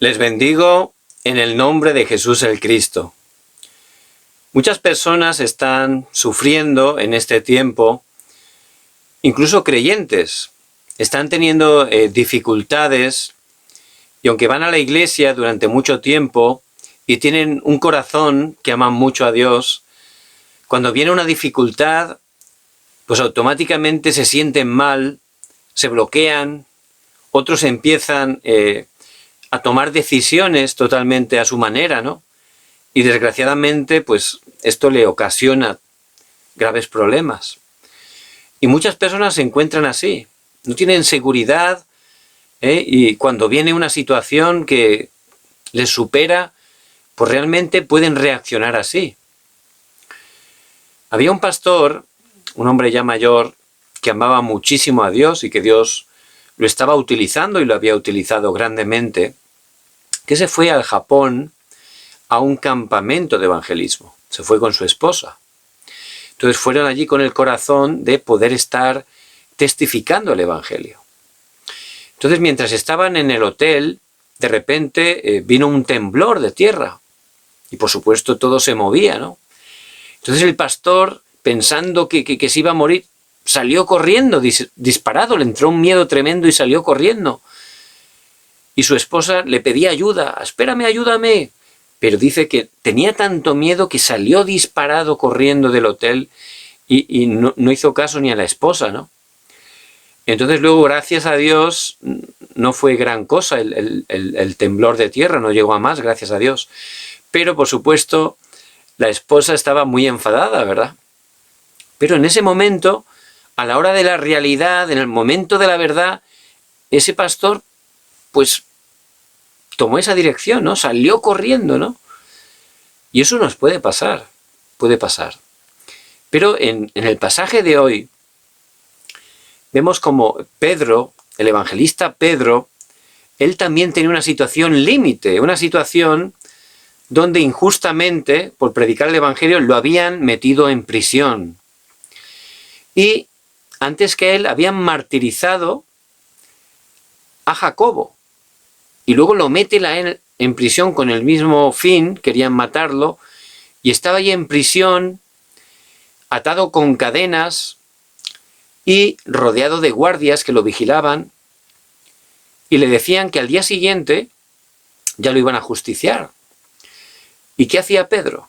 Les bendigo en el nombre de Jesús el Cristo. Muchas personas están sufriendo en este tiempo, incluso creyentes, están teniendo dificultades y aunque van a la iglesia durante mucho tiempo y tienen un corazón que aman mucho a Dios, cuando viene una dificultad, pues automáticamente se sienten mal, se bloquean, otros empiezan a tomar decisiones totalmente a su manera, ¿no? Y desgraciadamente, pues esto le ocasiona graves problemas. Y muchas personas se encuentran así, no tienen seguridad, y cuando viene una situación que les supera, pues realmente pueden reaccionar así. Había un pastor, un hombre ya mayor, que amaba muchísimo a Dios y que Dios lo estaba utilizando y lo había utilizado grandemente, que se fue al Japón a un campamento de evangelismo. Se fue con su esposa. Entonces fueron allí con el corazón de poder estar testificando el evangelio. Entonces mientras estaban en el hotel, de repente vino un temblor de tierra. Y por supuesto todo se movía, ¿no? Entonces el pastor, pensando que se iba a morir, salió corriendo, disparado, le entró un miedo tremendo y salió corriendo. Y su esposa le pedía ayuda, espérame, ayúdame. Pero dice que tenía tanto miedo que salió disparado corriendo del hotel y no hizo caso ni a la esposa, ¿no? Entonces luego, gracias a Dios, no fue gran cosa el temblor de tierra, no llegó a más, gracias a Dios. Pero por supuesto, la esposa estaba muy enfadada, ¿verdad? Pero en ese momento, a la hora de la realidad, en el momento de la verdad, ese pastor pues tomó esa dirección, ¿no? Salió corriendo, ¿no? Y eso nos puede pasar, puede pasar. Pero en el pasaje de hoy, vemos como Pedro, el evangelista Pedro, él también tenía una situación límite, una situación donde injustamente, por predicar el evangelio, lo habían metido en prisión. Y antes que él, habían martirizado a Jacobo. Y luego lo meten a él en prisión con el mismo fin, querían matarlo, y estaba ahí en prisión, atado con cadenas y rodeado de guardias que lo vigilaban, y le decían que al día siguiente ya lo iban a justiciar. ¿Y qué hacía Pedro?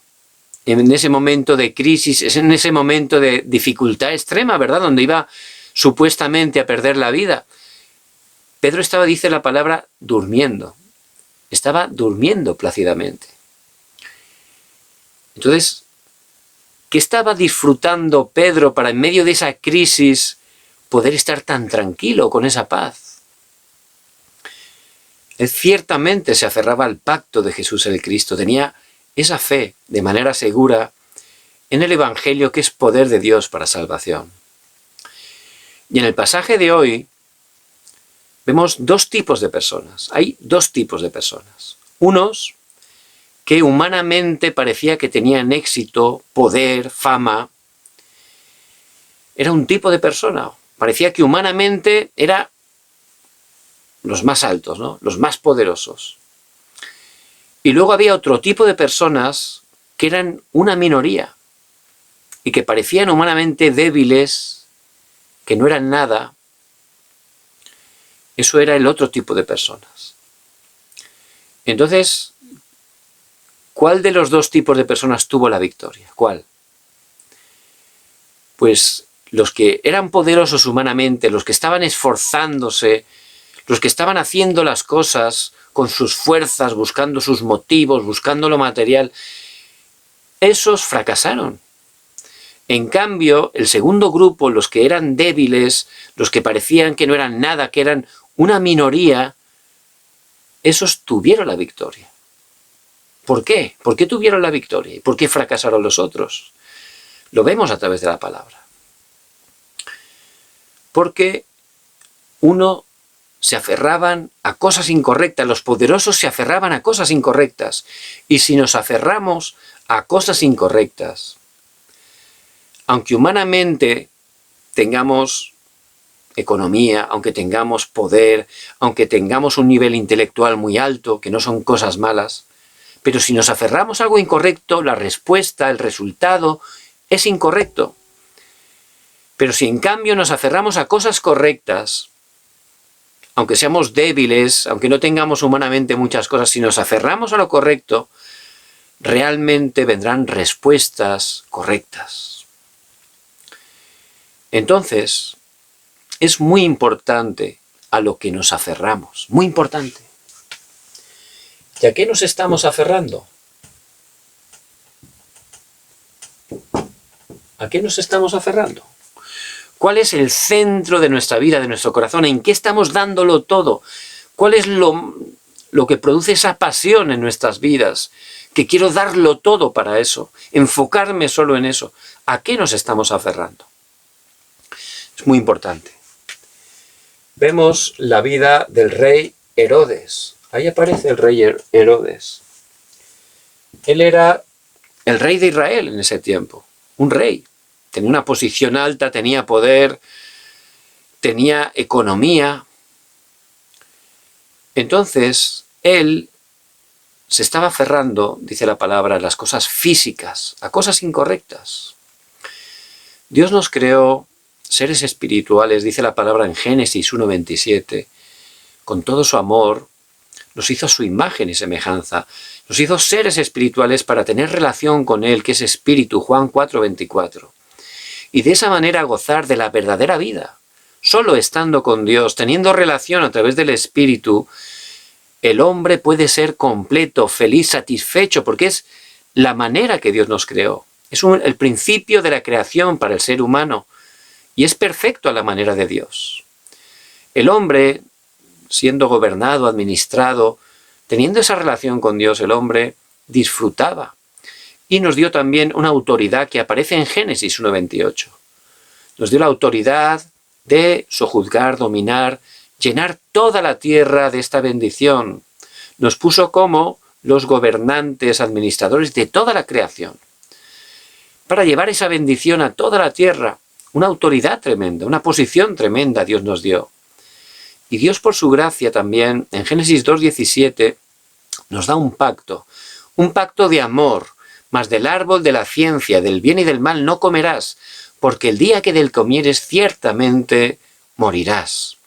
En ese momento de crisis, en ese momento de dificultad extrema, ¿verdad? Donde iba supuestamente a perder la vida. Pedro estaba, dice la palabra, durmiendo. Estaba durmiendo plácidamente. Entonces, ¿qué estaba disfrutando Pedro para en medio de esa crisis poder estar tan tranquilo, con esa paz? Él ciertamente se aferraba al pacto de Jesús el Cristo, tenía esa fe de manera segura en el Evangelio, que es poder de Dios para salvación. Y en el pasaje de hoy vemos dos tipos de personas. Hay dos tipos de personas. Unos que humanamente parecía que tenían éxito, poder, fama. Era un tipo de persona. Parecía que humanamente eran los más altos, ¿no? Los más poderosos. Y luego había otro tipo de personas que eran una minoría y que parecían humanamente débiles, que no eran nada. Eso era el otro tipo de personas. Entonces, ¿cuál de los dos tipos de personas tuvo la victoria? ¿Cuál? Pues los que eran poderosos humanamente, los que estaban esforzándose, los que estaban haciendo las cosas con sus fuerzas, buscando sus motivos, buscando lo material, esos fracasaron. En cambio, el segundo grupo, los que eran débiles, los que parecían que no eran nada, que eran una minoría, esos tuvieron la victoria. ¿Por qué? ¿Por qué tuvieron la victoria? ¿Y por qué fracasaron los otros? Lo vemos a través de la palabra. Porque uno se aferraban a cosas incorrectas, los poderosos se aferraban a cosas incorrectas. Y si nos aferramos a cosas incorrectas, aunque humanamente tengamos economía, aunque tengamos poder, aunque tengamos un nivel intelectual muy alto, que no son cosas malas, pero si nos aferramos a algo incorrecto, la respuesta, el resultado, es incorrecto. Pero si en cambio nos aferramos a cosas correctas, aunque seamos débiles, aunque no tengamos humanamente muchas cosas, si nos aferramos a lo correcto, realmente vendrán respuestas correctas. Entonces, es muy importante a lo que nos aferramos, muy importante. ¿Y a qué nos estamos aferrando? ¿A qué nos estamos aferrando? ¿Cuál es el centro de nuestra vida, de nuestro corazón? ¿En qué estamos dándolo todo? ¿Cuál es lo que produce esa pasión en nuestras vidas? Que quiero darlo todo para eso, enfocarme solo en eso. ¿A qué nos estamos aferrando? Es muy importante. Vemos la vida del rey Herodes. Ahí aparece el rey Herodes. Él era el rey de Israel en ese tiempo, un rey. Tenía una posición alta, tenía poder, tenía economía. Entonces, él se estaba aferrando, dice la palabra, a las cosas físicas, a cosas incorrectas. Dios nos creó seres espirituales, dice la palabra en Génesis 1:27, con todo su amor, nos hizo a su imagen y semejanza, nos hizo seres espirituales para tener relación con Él, que es espíritu, Juan 4:24. Y de esa manera gozar de la verdadera vida. Solo estando con Dios, teniendo relación a través del espíritu, el hombre puede ser completo, feliz, satisfecho, porque es la manera que Dios nos creó. Es el principio de la creación para el ser humano y es perfecto a la manera de Dios. El hombre, siendo gobernado, administrado, teniendo esa relación con Dios, el hombre disfrutaba. Y nos dio también una autoridad que aparece en Génesis 1:28. Nos dio la autoridad de sojuzgar, dominar, llenar toda la tierra de esta bendición. Nos puso como los gobernantes, administradores de toda la creación. Para llevar esa bendición a toda la tierra, una autoridad tremenda, una posición tremenda Dios nos dio. Y Dios por su gracia también, en Génesis 2:17, nos da un pacto de amor, mas del árbol de la ciencia, del bien y del mal no comerás, porque el día que del comieres ciertamente morirás.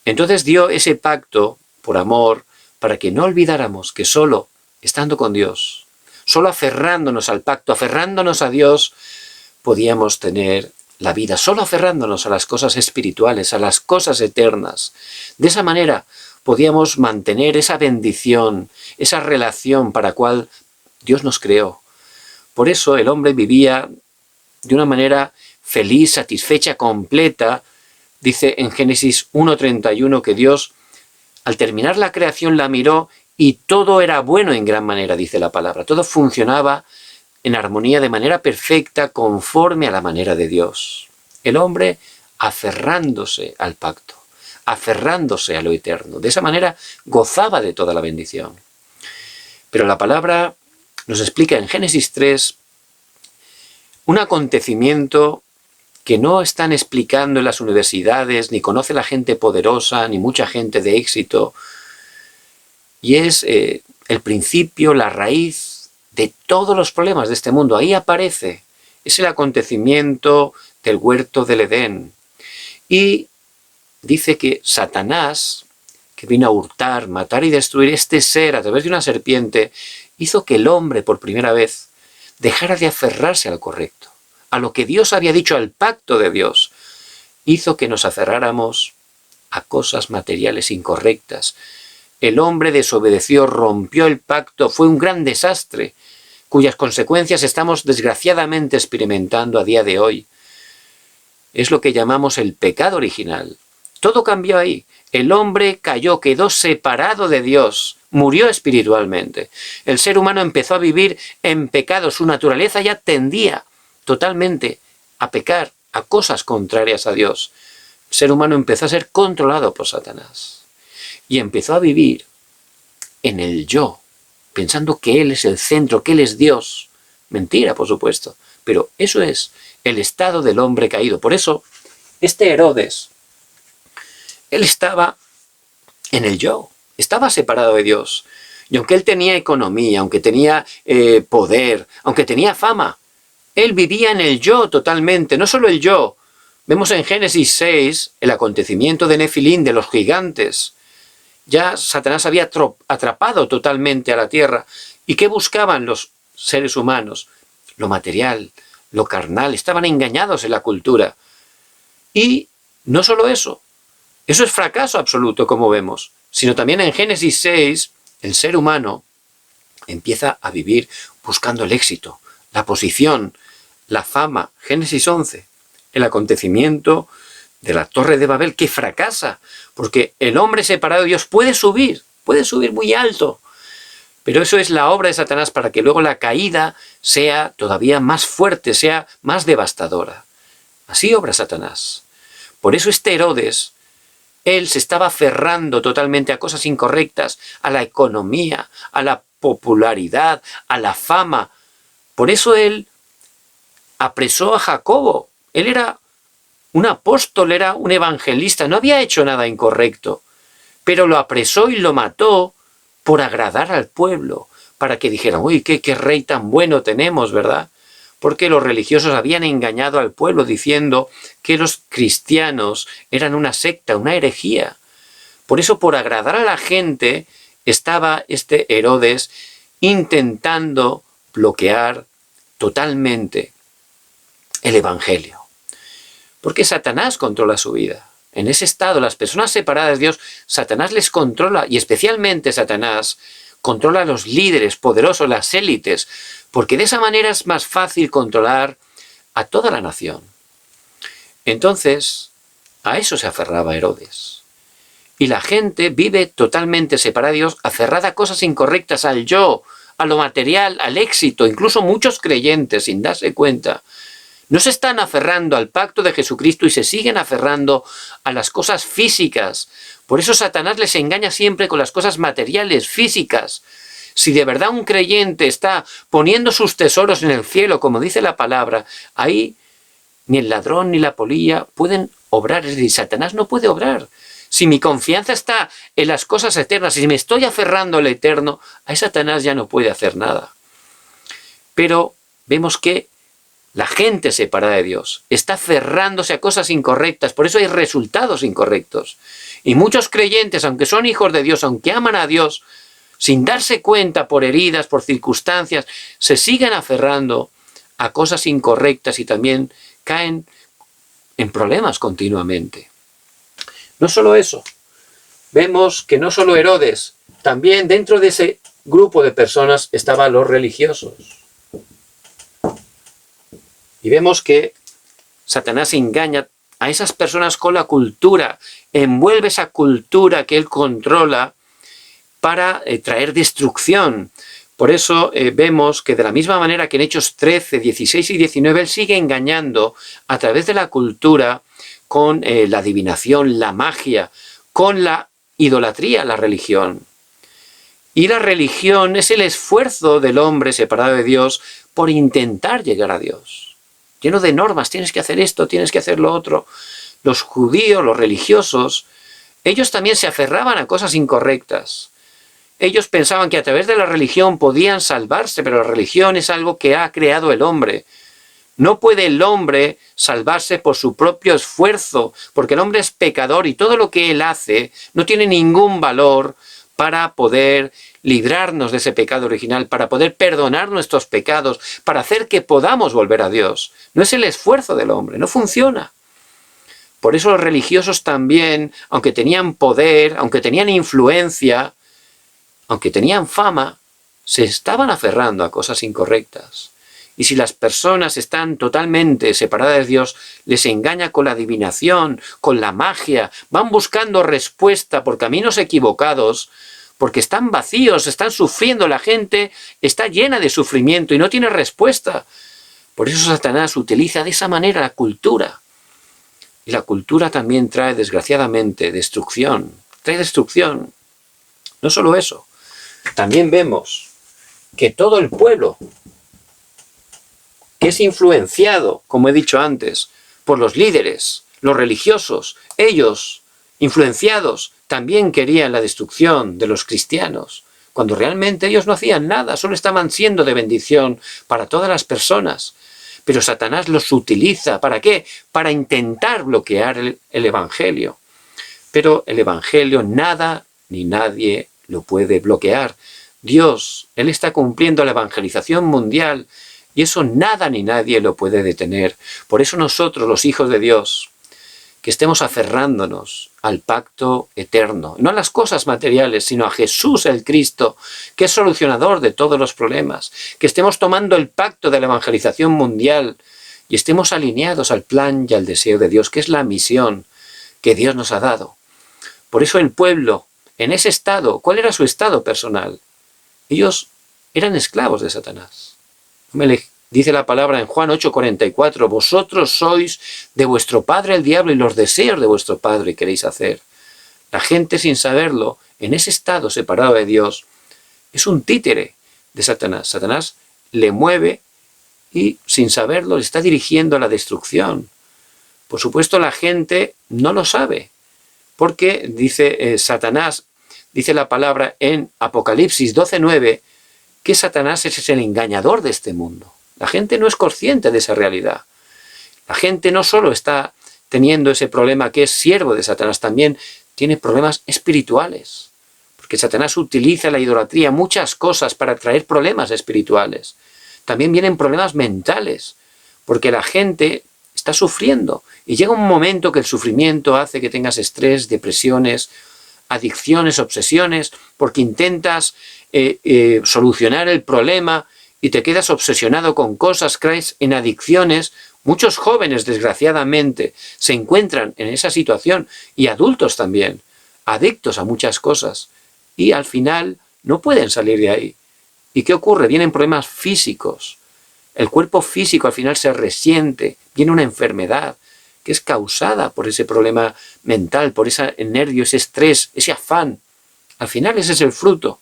Entonces dio ese pacto por amor para que no olvidáramos que solo estando con Dios, solo aferrándonos al pacto, aferrándonos a Dios, podíamos tener la vida, solo aferrándonos a las cosas espirituales, a las cosas eternas. De esa manera podíamos mantener esa bendición, esa relación para la cual Dios nos creó. Por eso el hombre vivía de una manera feliz, satisfecha, completa. Dice en Génesis 1:31 que Dios, al terminar la creación, la miró y todo era bueno en gran manera, dice la palabra. Todo funcionaba en armonía de manera perfecta, conforme a la manera de Dios. El hombre aferrándose al pacto, aferrándose a lo eterno. De esa manera gozaba de toda la bendición. Pero la palabra nos explica en Génesis 3 un acontecimiento que no están explicando en las universidades, ni conoce la gente poderosa, ni mucha gente de éxito. Y es el principio, la raíz de todos los problemas de este mundo. Ahí aparece. Es el acontecimiento del huerto del Edén. Y dice que Satanás, que vino a hurtar, matar y destruir, este ser a través de una serpiente, hizo que el hombre por primera vez dejara de aferrarse al correcto, a lo que Dios había dicho, al pacto de Dios. Hizo que nos aferráramos a cosas materiales incorrectas. El hombre desobedeció, rompió el pacto, fue un gran desastre, cuyas consecuencias estamos desgraciadamente experimentando a día de hoy. Es lo que llamamos el pecado original. Todo cambió ahí. El hombre cayó, quedó separado de Dios, murió espiritualmente. El ser humano empezó a vivir en pecado. Su naturaleza ya tendía totalmente a pecar, a cosas contrarias a Dios. El ser humano empezó a ser controlado por Satanás. Y empezó a vivir en el yo, pensando que Él es el centro, que Él es Dios. Mentira, por supuesto. Pero eso es el estado del hombre caído. Por eso, este Herodes Él estaba en el yo, estaba separado de Dios. Y aunque él tenía economía, aunque tenía poder, aunque tenía fama, él vivía en el yo totalmente, no solo el yo. Vemos en Génesis 6 el acontecimiento de Nefilín, de los gigantes. Ya Satanás había atrapado totalmente a la tierra. ¿Y qué buscaban los seres humanos? Lo material, lo carnal. Estaban engañados en la cultura. Y no solo eso. Eso es fracaso absoluto, como vemos. Sino también en Génesis 6, el ser humano empieza a vivir buscando el éxito, la posición, la fama. Génesis 11, el acontecimiento de la Torre de Babel, que fracasa, porque el hombre separado de Dios puede subir muy alto, pero eso es la obra de Satanás para que luego la caída sea todavía más fuerte, sea más devastadora. Así obra Satanás. Por eso este Herodes, él se estaba aferrando totalmente a cosas incorrectas, a la economía, a la popularidad, a la fama. Por eso él apresó a Jacobo. Él era un apóstol, era un evangelista, no había hecho nada incorrecto, pero lo apresó y lo mató por agradar al pueblo, para que dijeran, uy, qué rey tan bueno tenemos, ¿verdad? Porque los religiosos habían engañado al pueblo diciendo que los cristianos eran una secta, una herejía. Por eso, por agradar a la gente, estaba este Herodes intentando bloquear totalmente el evangelio. Porque Satanás controla su vida. En ese estado, las personas separadas de Dios, Satanás les controla, y especialmente Satanás controla a los líderes poderosos, las élites, porque de esa manera es más fácil controlar a toda la nación. Entonces, a eso se aferraba Herodes. Y la gente vive totalmente separada de Dios, aferrada a cosas incorrectas, al yo, a lo material, al éxito. Incluso muchos creyentes, sin darse cuenta, no se están aferrando al pacto de Jesucristo y se siguen aferrando a las cosas físicas. Por eso Satanás les engaña siempre con las cosas materiales, físicas. Si de verdad un creyente está poniendo sus tesoros en el cielo, como dice la palabra, ahí ni el ladrón ni la polilla pueden obrar. Es decir, Satanás no puede obrar. Si mi confianza está en las cosas eternas, si me estoy aferrando al eterno, ahí Satanás ya no puede hacer nada. Pero vemos que la gente separada de Dios está aferrándose a cosas incorrectas, por eso hay resultados incorrectos. Y muchos creyentes, aunque son hijos de Dios, aunque aman a Dios, sin darse cuenta por heridas, por circunstancias, se siguen aferrando a cosas incorrectas y también caen en problemas continuamente. No solo eso, vemos que no solo Herodes, también dentro de ese grupo de personas estaban los religiosos. Y vemos que Satanás engaña a esas personas con la cultura, envuelve esa cultura que él controla para traer destrucción. Por eso vemos que de la misma manera que en Hechos 13, 16 y 19, él sigue engañando a través de la cultura con la adivinación, la magia, con la idolatría, la religión. Y la religión es el esfuerzo del hombre separado de Dios por intentar llegar a Dios. Lleno de normas, tienes que hacer esto, tienes que hacer lo otro. Los judíos, los religiosos, ellos también se aferraban a cosas incorrectas. Ellos pensaban que a través de la religión podían salvarse, pero la religión es algo que ha creado el hombre. No puede el hombre salvarse por su propio esfuerzo, porque el hombre es pecador y todo lo que él hace no tiene ningún valor para poder librarnos de ese pecado original, para poder perdonar nuestros pecados, para hacer que podamos volver a Dios. No es el esfuerzo del hombre, no funciona. Por eso los religiosos también, aunque tenían poder, aunque tenían influencia, aunque tenían fama, se estaban aferrando a cosas incorrectas. Y si las personas están totalmente separadas de Dios, les engaña con la adivinación, con la magia, van buscando respuesta por caminos equivocados, porque están vacíos, están sufriendo, la gente está llena de sufrimiento y no tiene respuesta. Por eso Satanás utiliza de esa manera la cultura. Y la cultura también trae, desgraciadamente, destrucción. Trae destrucción. No solo eso. También vemos que todo el pueblo, que es influenciado, como he dicho antes, por los líderes, los religiosos, ellos influenciados, también querían la destrucción de los cristianos, cuando realmente ellos no hacían nada, solo estaban siendo de bendición para todas las personas. Pero Satanás los utiliza, ¿para qué? Para intentar bloquear el Evangelio. Pero el Evangelio nada ni nadie lo puede bloquear. Dios, Él está cumpliendo la evangelización mundial y eso nada ni nadie lo puede detener. Por eso nosotros, los hijos de Dios, que estemos aferrándonos al pacto eterno, no a las cosas materiales, sino a Jesús el Cristo, que es solucionador de todos los problemas, que estemos tomando el pacto de la evangelización mundial y estemos alineados al plan y al deseo de Dios, que es la misión que Dios nos ha dado. Por eso el pueblo, en ese estado, ¿cuál era su estado personal? Ellos eran esclavos de Satanás. Dice la palabra en Juan 8:44, vosotros sois de vuestro padre el diablo y los deseos de vuestro padre queréis hacer. La gente sin saberlo, en ese estado separado de Dios, es un títere de Satanás. Satanás le mueve y sin saberlo le está dirigiendo a la destrucción. Por supuesto la gente no lo sabe, porque dice Satanás, dice la palabra en Apocalipsis 12:9, que Satanás es el engañador de este mundo. La gente no es consciente de esa realidad. La gente no solo está teniendo ese problema que es siervo de Satanás, también tiene problemas espirituales. Porque Satanás utiliza la idolatría, muchas cosas para traer problemas espirituales. También vienen problemas mentales, porque la gente está sufriendo. Y llega un momento que el sufrimiento hace que tengas estrés, depresiones, adicciones, obsesiones, porque intentas solucionar el problema y te quedas obsesionado con cosas, caes en adicciones. Muchos jóvenes, desgraciadamente, se encuentran en esa situación, y adultos también, adictos a muchas cosas, y al final no pueden salir de ahí. ¿Y qué ocurre? Vienen problemas físicos. El cuerpo físico al final se resiente, viene una enfermedad que es causada por ese problema mental, por ese nervio, ese estrés, ese afán. Al final ese es el fruto.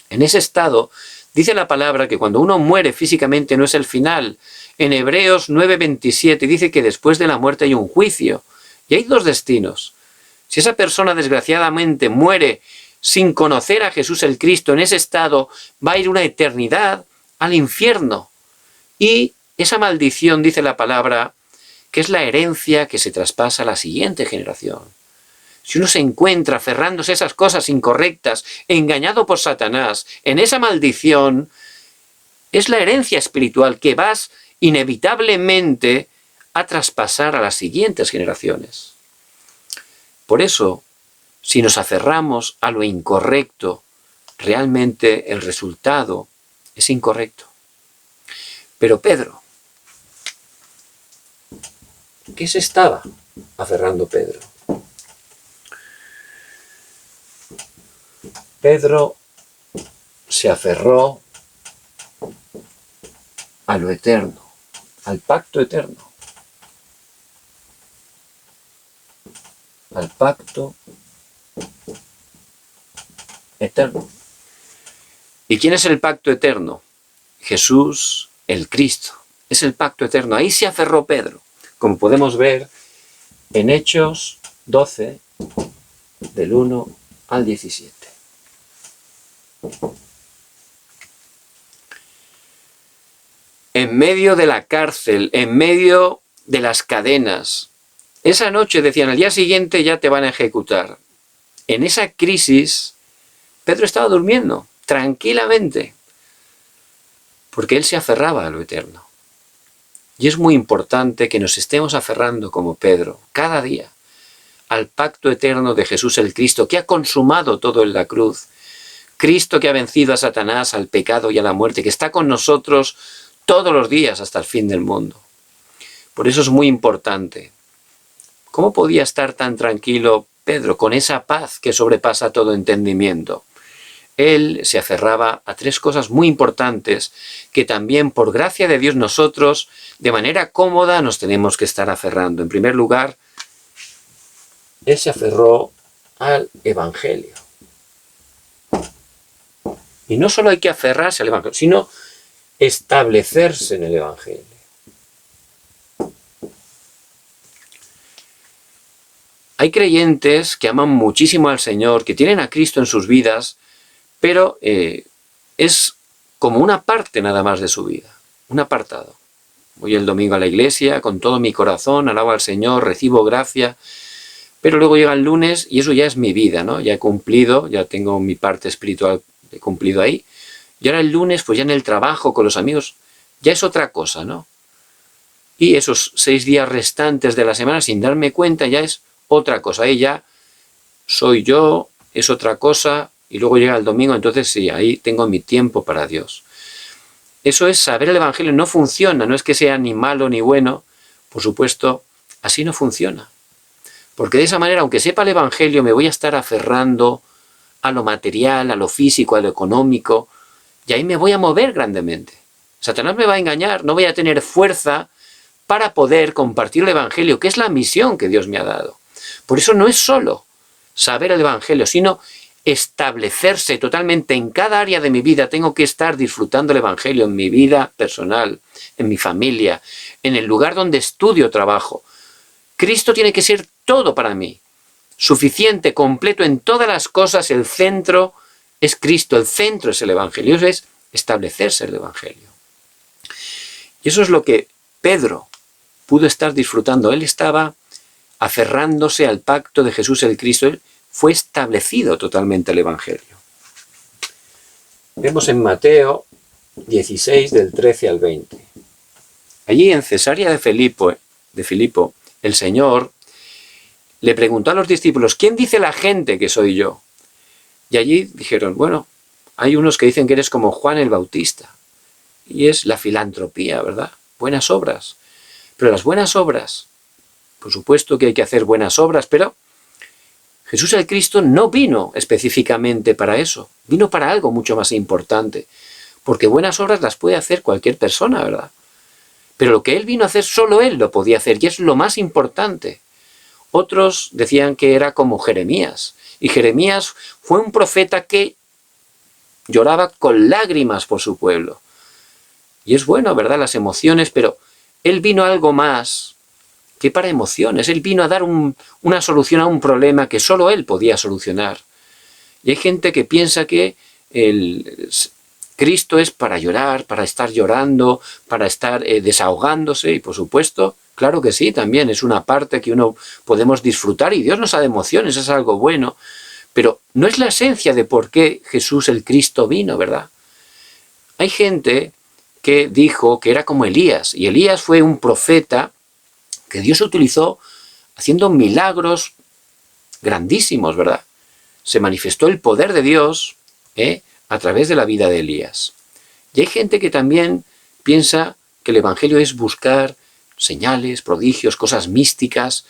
En ese estado, dice la palabra que cuando uno muere físicamente no es el final. En Hebreos 9:27 dice que después de la muerte hay un juicio. Y hay dos destinos. Si esa persona desgraciadamente muere sin conocer a Jesús el Cristo, en ese estado va a ir una eternidad al infierno. Y esa maldición, dice la palabra, que es la herencia que se traspasa a la siguiente generación. Si uno se encuentra aferrándose a esas cosas incorrectas, engañado por Satanás, en esa maldición, es la herencia espiritual que vas inevitablemente a traspasar a las siguientes generaciones. Por eso, si nos aferramos a lo incorrecto, realmente el resultado es incorrecto. Pero Pedro, ¿qué se estaba aferrando Pedro? Pedro se aferró a lo eterno, al pacto eterno. Al pacto eterno. ¿Y quién es el pacto eterno? Jesús, el Cristo. Es el pacto eterno. Ahí se aferró Pedro, como podemos ver en Hechos 12, del 1 al 17. En medio de la cárcel, en medio de las cadenas, esa noche decían, al día siguiente ya te van a ejecutar. En esa crisis, Pedro estaba durmiendo, tranquilamente, porque él se aferraba a lo eterno. Y es muy importante que nos estemos aferrando como Pedro, cada día, al pacto eterno de Jesús el Cristo, que ha consumado todo en la cruz. Cristo que ha vencido a Satanás, al pecado y a la muerte, que está con nosotros todos los días hasta el fin del mundo. Por eso es muy importante. ¿Cómo podía estar tan tranquilo Pedro con esa paz que sobrepasa todo entendimiento? Él se aferraba a tres cosas muy importantes que también por gracia de Dios nosotros de manera cómoda nos tenemos que estar aferrando. En primer lugar, él se aferró al Evangelio. Y no solo hay que aferrarse al Evangelio, sino establecerse en el Evangelio. Hay creyentes que aman muchísimo al Señor, que tienen a Cristo en sus vidas, pero es como una parte nada más de su vida, un apartado. Voy el domingo a la iglesia con todo mi corazón, alabo al Señor, recibo gracia, pero luego llega el lunes y eso ya es mi vida, ¿no? Ya he cumplido, ya tengo mi parte espiritual, he cumplido ahí. Y ahora el lunes, pues ya en el trabajo, con los amigos, ya es otra cosa, ¿no? Y esos 6 días restantes de la semana, sin darme cuenta, ya es otra cosa. Ahí ya soy yo, es otra cosa, y luego llega el domingo, entonces sí, ahí tengo mi tiempo para Dios. Eso es saber el Evangelio, no funciona, no es que sea ni malo ni bueno, por supuesto, así no funciona. Porque de esa manera, aunque sepa el Evangelio, me voy a estar aferrando a lo material, a lo físico, a lo económico, y ahí me voy a mover grandemente. Satanás me va a engañar, no voy a tener fuerza para poder compartir el Evangelio, que es la misión que Dios me ha dado. Por eso no es solo saber el Evangelio, sino establecerse totalmente en cada área de mi vida. Tengo que estar disfrutando el Evangelio en mi vida personal, en mi familia, en el lugar donde estudio o trabajo. Cristo tiene que ser todo para mí, suficiente, completo en todas las cosas. El centro es Cristo, el centro es el Evangelio, eso es establecerse el Evangelio. Y eso es lo que Pedro pudo estar disfrutando. Él estaba aferrándose al pacto de Jesús el Cristo. Él fue establecido totalmente el Evangelio. Vemos en Mateo 16, del 13 al 20. Allí en Cesarea de Filipo, el Señor le preguntó a los discípulos, ¿quién dice la gente que soy yo? Y allí dijeron, bueno, hay unos que dicen que eres como Juan el Bautista. Y es la filantropía, ¿verdad? Buenas obras. Pero las buenas obras, por supuesto que hay que hacer buenas obras, pero Jesús el Cristo no vino específicamente para eso. Vino para algo mucho más importante. Porque buenas obras las puede hacer cualquier persona, ¿verdad? Pero lo que Él vino a hacer, solo Él lo podía hacer, y es lo más importante. Otros decían que era como Jeremías. Y Jeremías fue un profeta que lloraba con lágrimas por su pueblo. Y es bueno, ¿verdad?, las emociones, pero Él vino a algo más que para emociones. Él vino a dar una solución a un problema que solo Él podía solucionar. Y hay gente que piensa que Cristo es para llorar, para estar llorando, para estar desahogándose, y por supuesto, claro que sí, también es una parte que uno podemos disfrutar, y Dios nos da de emociones, es algo bueno, pero no es la esencia de por qué Jesús el Cristo vino, ¿verdad? Hay gente que dijo que era como Elías, y Elías fue un profeta que Dios utilizó haciendo milagros grandísimos, ¿verdad? Se manifestó el poder de Dios a través de la vida de Elías. Y hay gente que también piensa que el Evangelio es buscar señales, prodigios, cosas místicas,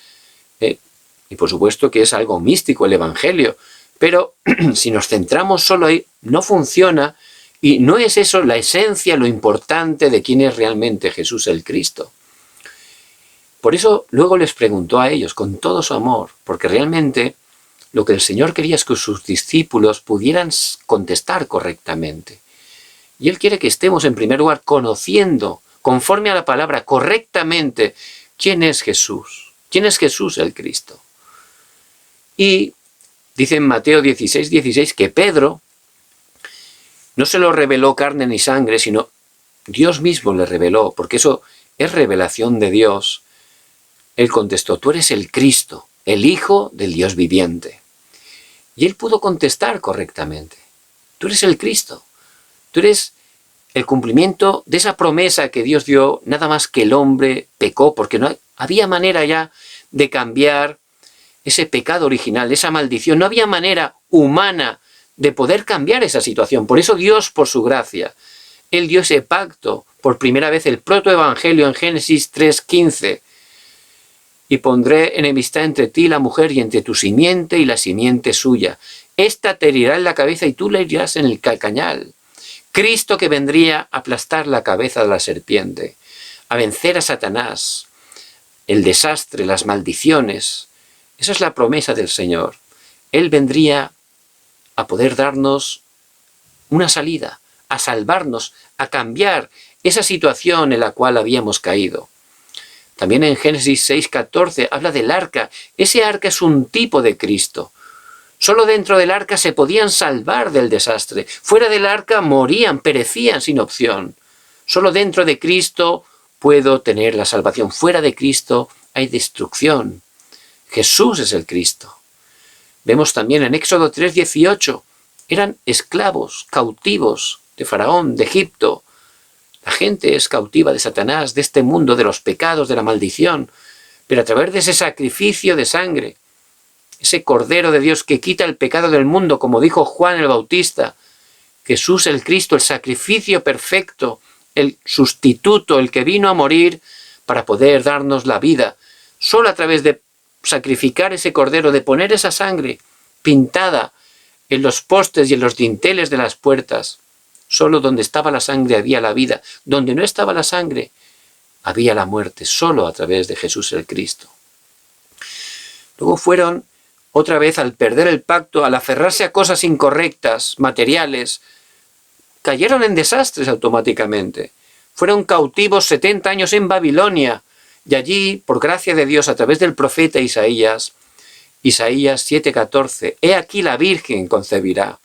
y por supuesto que es algo místico el Evangelio, pero si nos centramos solo ahí, no funciona, y no es eso la esencia, lo importante de quién es realmente Jesús el Cristo. Por eso luego les preguntó a ellos con todo su amor, porque realmente lo que el Señor quería es que sus discípulos pudieran contestar correctamente. Y Él quiere que estemos en primer lugar conociendo, conforme a la palabra, correctamente, quién es Jesús. ¿Quién es Jesús el Cristo? Y dice en Mateo 16, 16 que Pedro no se lo reveló carne ni sangre, sino Dios mismo le reveló, porque eso es revelación de Dios. Él contestó, tú eres el Cristo, el Hijo del Dios viviente. Y él pudo contestar correctamente. Tú eres el Cristo. Tú eres el cumplimiento de esa promesa que Dios dio, nada más que el hombre pecó, porque no había manera ya de cambiar ese pecado original, esa maldición. No había manera humana de poder cambiar esa situación. Por eso Dios, por su gracia, Él dio ese pacto, por primera vez el protoevangelio en Génesis 3:15. Y pondré enemistad entre ti y la mujer, y entre tu simiente y la simiente suya. Esta te herirá en la cabeza y tú le herirás en el calcañal. Cristo que vendría a aplastar la cabeza de la serpiente, a vencer a Satanás, el desastre, las maldiciones. Esa es la promesa del Señor. Él vendría a poder darnos una salida, a salvarnos, a cambiar esa situación en la cual habíamos caído. También en Génesis 6:14 habla del arca. Ese arca es un tipo de Cristo. Solo dentro del arca se podían salvar del desastre. Fuera del arca morían, perecían sin opción. Solo dentro de Cristo puedo tener la salvación. Fuera de Cristo hay destrucción. Jesús es el Cristo. Vemos también en Éxodo 3:18, eran esclavos, cautivos de Faraón, de Egipto. La gente es cautiva de Satanás, de este mundo, de los pecados, de la maldición. Pero a través de ese sacrificio de sangre, ese Cordero de Dios que quita el pecado del mundo, como dijo Juan el Bautista, Jesús el Cristo, el sacrificio perfecto, el sustituto, el que vino a morir para poder darnos la vida. Solo a través de sacrificar ese Cordero, de poner esa sangre pintada en los postes y en los dinteles de las puertas, solo donde estaba la sangre había la vida, donde no estaba la sangre había la muerte, solo a través de Jesús el Cristo. Luego fueron, otra vez, al perder el pacto, al aferrarse a cosas incorrectas, materiales, cayeron en desastres automáticamente. Fueron cautivos 70 años en Babilonia, y allí, por gracia de Dios, a través del profeta Isaías 7:14, he aquí la Virgen concebirá,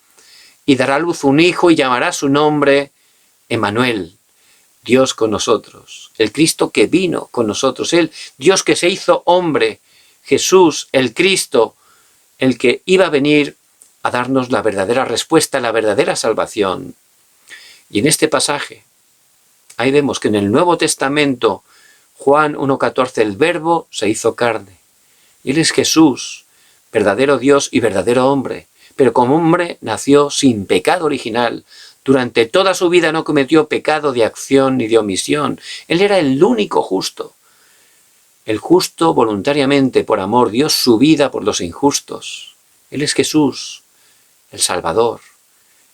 y dará a luz un hijo, y llamará su nombre Emmanuel, Dios con nosotros. El Cristo que vino con nosotros, el Dios que se hizo hombre, Jesús, el Cristo, el que iba a venir a darnos la verdadera respuesta, la verdadera salvación. Y en este pasaje, ahí vemos que en el Nuevo Testamento, Juan 1:14, el Verbo se hizo carne. Él es Jesús, verdadero Dios y verdadero hombre, pero como hombre nació sin pecado original. Durante toda su vida no cometió pecado de acción ni de omisión. Él era el único justo. El justo voluntariamente, por amor, dio su vida por los injustos. Él es Jesús, el Salvador.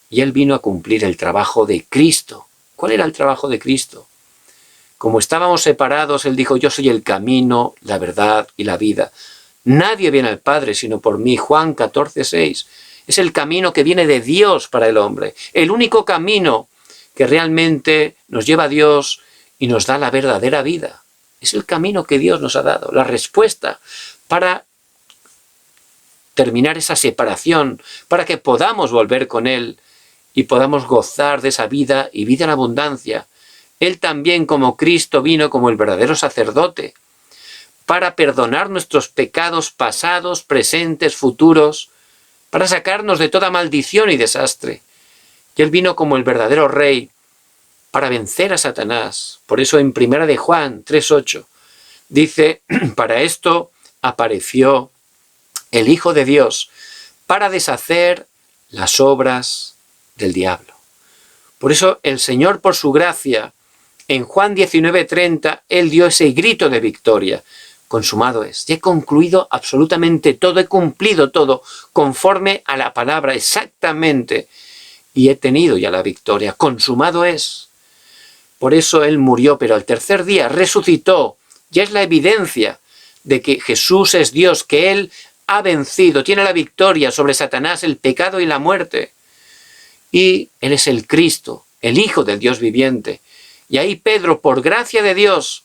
Y Él vino a cumplir el trabajo de Cristo. ¿Cuál era el trabajo de Cristo? Como estábamos separados, Él dijo, yo soy el camino, la verdad y la vida. Nadie viene al Padre sino por mí. Juan 14:6. Es el camino que viene de Dios para el hombre. El único camino que realmente nos lleva a Dios y nos da la verdadera vida. Es el camino que Dios nos ha dado, la respuesta para terminar esa separación, para que podamos volver con Él y podamos gozar de esa vida y vida en abundancia. Él también, como Cristo, vino como el verdadero sacerdote para perdonar nuestros pecados pasados, presentes, futuros, para sacarnos de toda maldición y desastre. Y Él vino como el verdadero Rey para vencer a Satanás. Por eso en 1 de Juan 3:8 dice, para esto apareció el Hijo de Dios, para deshacer las obras del diablo. Por eso el Señor, por su gracia, en Juan 19:30, Él dio ese grito de victoria. Consumado es. Ya he concluido absolutamente todo, he cumplido todo conforme a la palabra exactamente. Y he tenido ya la victoria. Consumado es. Por eso Él murió, pero al tercer día resucitó. Ya es la evidencia de que Jesús es Dios, que Él ha vencido, tiene la victoria sobre Satanás, el pecado y la muerte. Y Él es el Cristo, el Hijo del Dios viviente. Y ahí Pedro, por gracia de Dios,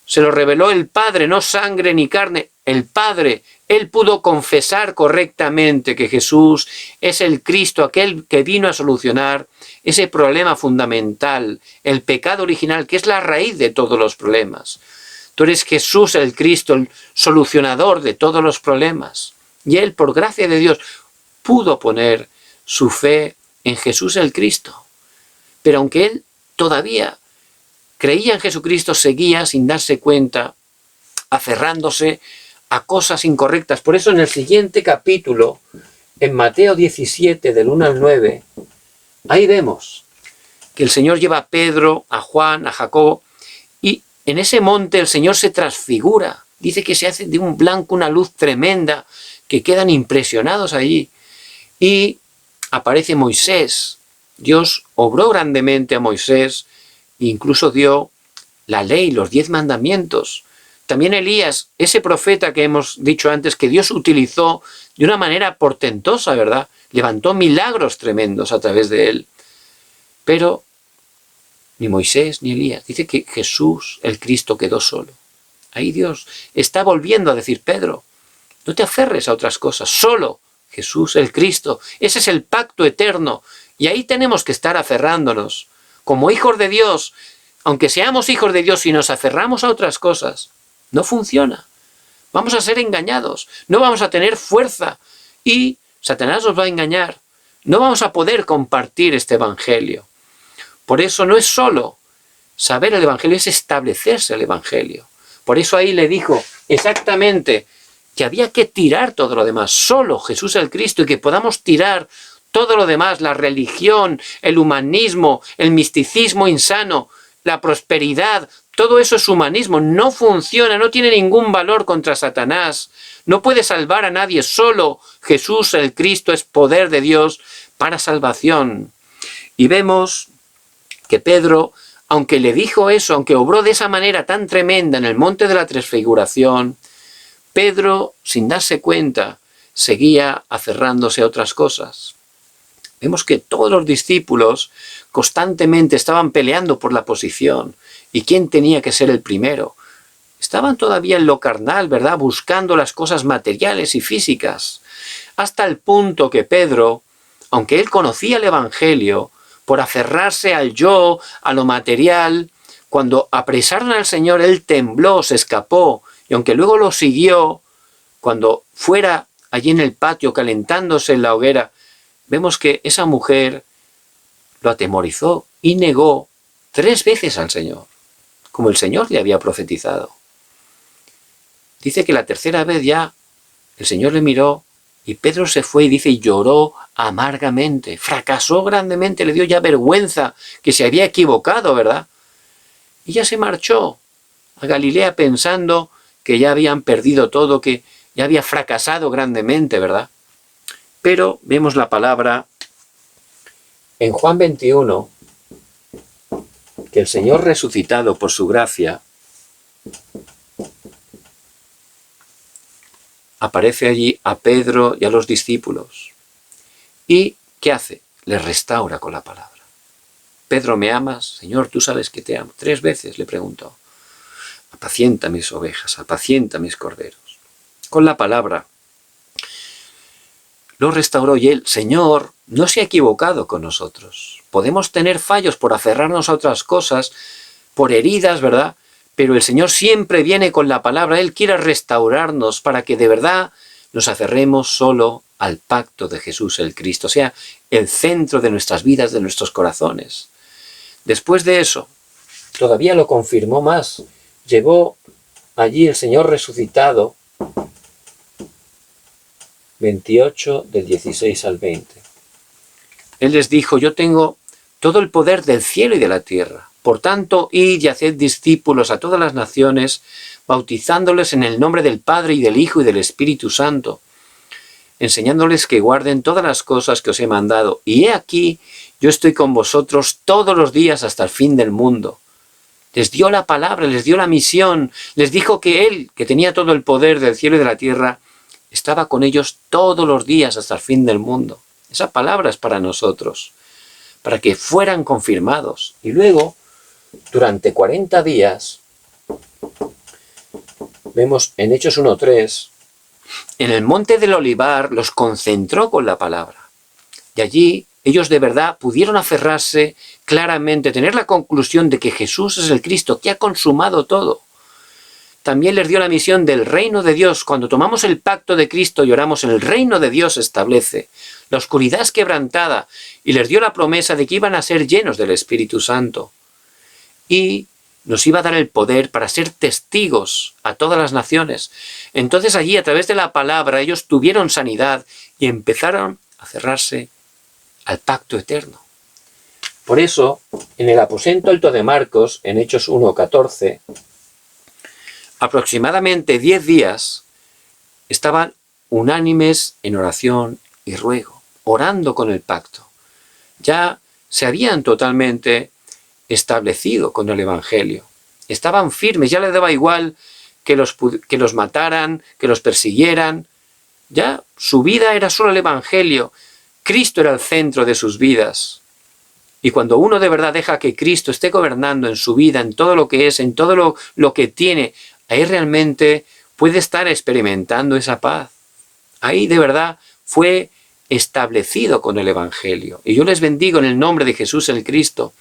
se lo reveló el Padre, no sangre ni carne, el Padre. Él pudo confesar correctamente que Jesús es el Cristo, aquel que vino a solucionar ese problema fundamental, el pecado original, que es la raíz de todos los problemas. Tú eres Jesús el Cristo, el solucionador de todos los problemas. Y Él, por gracia de Dios, pudo poner su fe en Jesús el Cristo. Pero aunque Él todavía creía en Jesucristo, seguía sin darse cuenta, aferrándose a cosas incorrectas. Por eso en el siguiente capítulo, en Mateo 17, del 1 al 9, ahí vemos que el Señor lleva a Pedro, a Juan, a Jacobo, y en ese monte el Señor se transfigura. Dice que se hace de un blanco una luz tremenda, que quedan impresionados allí. Y aparece Moisés. Dios obró grandemente a Moisés, incluso dio la ley, los 10 mandamientos. También Elías, ese profeta que hemos dicho antes, que Dios utilizó de una manera portentosa, ¿verdad? Levantó milagros tremendos a través de él. Pero ni Moisés, ni Elías. Dice que Jesús, el Cristo, quedó solo. Ahí Dios está volviendo a decir, Pedro, no te aferres a otras cosas, solo Jesús, el Cristo. Ese es el pacto eterno. Y ahí tenemos que estar aferrándonos. Como hijos de Dios, aunque seamos hijos de Dios y nos aferramos a otras cosas, no funciona. Vamos a ser engañados, no vamos a tener fuerza y Satanás nos va a engañar. No vamos a poder compartir este evangelio. Por eso no es solo saber el evangelio, es establecerse el evangelio. Por eso ahí le dijo exactamente que había que tirar todo lo demás, solo Jesús el Cristo, y que podamos tirar todo lo demás, la religión, el humanismo, el misticismo insano, la prosperidad, todo eso es humanismo, no funciona, no tiene ningún valor contra Satanás, no puede salvar a nadie, solo Jesús el Cristo es poder de Dios para salvación. Y vemos que Pedro, aunque le dijo eso, aunque obró de esa manera tan tremenda en el monte de la Transfiguración, Pedro, sin darse cuenta, seguía aferrándose a otras cosas. Vemos que todos los discípulos constantemente estaban peleando por la posición y quién tenía que ser el primero. Estaban todavía en lo carnal, ¿verdad? Buscando las cosas materiales y físicas. Hasta el punto que Pedro, aunque él conocía el evangelio, por aferrarse al yo, a lo material, cuando apresaron al Señor, él tembló, se escapó, y aunque luego lo siguió, cuando fuera allí en el patio calentándose en la hoguera, vemos que esa mujer lo atemorizó y negó 3 veces al Señor, como el Señor le había profetizado. Dice que la tercera vez ya el Señor le miró y Pedro se fue y dice, y lloró amargamente, fracasó grandemente, le dio ya vergüenza que se había equivocado, ¿verdad? Y ya se marchó a Galilea pensando que ya habían perdido todo, que ya había fracasado grandemente, ¿verdad? Pero vemos la palabra en Juan 21, que el Señor resucitado por su gracia aparece allí a Pedro y a los discípulos. ¿Y qué hace? Les restaura con la palabra. Pedro, ¿me amas? Señor, tú sabes que te amo. 3 veces le preguntó. Apacienta mis ovejas, apacienta mis corderos. Con la palabra lo restauró y el Señor no se ha equivocado con nosotros. Podemos tener fallos por aferrarnos a otras cosas, por heridas, ¿verdad? Pero el Señor siempre viene con la palabra. Él quiere restaurarnos para que de verdad nos aferremos solo al pacto de Jesús el Cristo, o sea, el centro de nuestras vidas, de nuestros corazones. Después de eso, todavía lo confirmó más. Llevó allí el Señor resucitado, 28 del 16 al 20. Él les dijo, yo tengo todo el poder del cielo y de la tierra. Por tanto, id y haced discípulos a todas las naciones, bautizándoles en el nombre del Padre y del Hijo y del Espíritu Santo, enseñándoles que guarden todas las cosas que os he mandado. Y he aquí, yo estoy con vosotros todos los días hasta el fin del mundo. Les dio la palabra, les dio la misión, les dijo que Él, que tenía todo el poder del cielo y de la tierra, estaba con ellos todos los días hasta el fin del mundo. Esa palabra es para nosotros, para que fueran confirmados. Y luego, durante 40 días, vemos en Hechos 1:3, en el monte del Olivar los concentró con la palabra. Y allí ellos de verdad pudieron aferrarse claramente, tener la conclusión de que Jesús es el Cristo, que ha consumado todo. También les dio la misión del reino de Dios. Cuando tomamos el pacto de Cristo y oramos, el reino de Dios se establece. La oscuridad es quebrantada y les dio la promesa de que iban a ser llenos del Espíritu Santo. Y nos iba a dar el poder para ser testigos a todas las naciones. Entonces allí, a través de la palabra, ellos tuvieron sanidad y empezaron a cerrarse al pacto eterno. Por eso, en el aposento alto de Marcos, en Hechos 1:14, aproximadamente 10 días estaban unánimes en oración y ruego, orando con el pacto. Ya se habían totalmente establecido con el Evangelio. Estaban firmes, ya les daba igual que los mataran, que los persiguieran. Ya su vida era solo el Evangelio. Cristo era el centro de sus vidas. Y cuando uno de verdad deja que Cristo esté gobernando en su vida, en todo lo que es, en todo lo que tiene, ahí realmente puede estar experimentando esa paz. Ahí de verdad fue establecido con el Evangelio. Y yo les bendigo en el nombre de Jesús el Cristo,